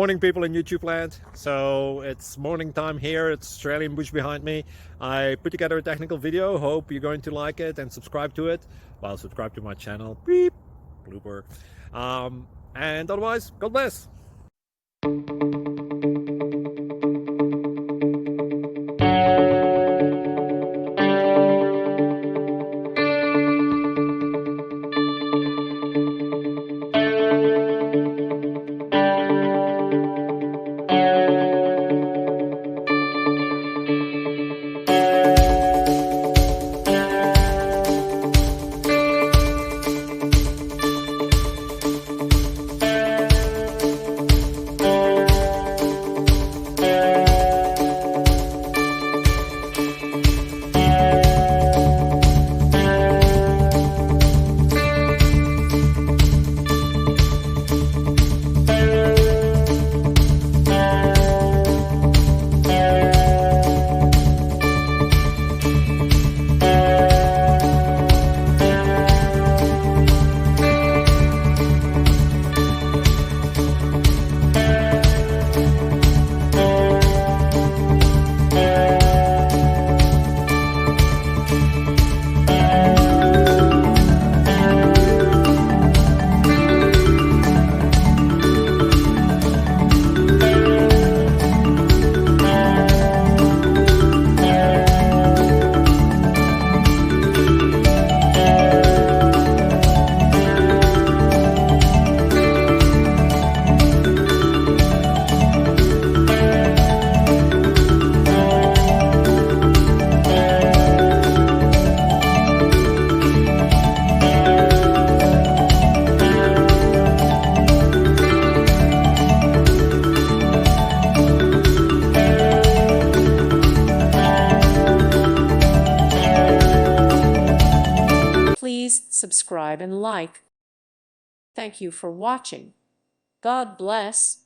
Morning, people in YouTube land. So it's morning time here. It's Australian bush behind me. I put together a technical video. Hope you're going to like it and subscribe to it. Well, subscribe to my channel. Beep, blooper. And otherwise, God bless. Please subscribe and like. Thank you for watching. God bless.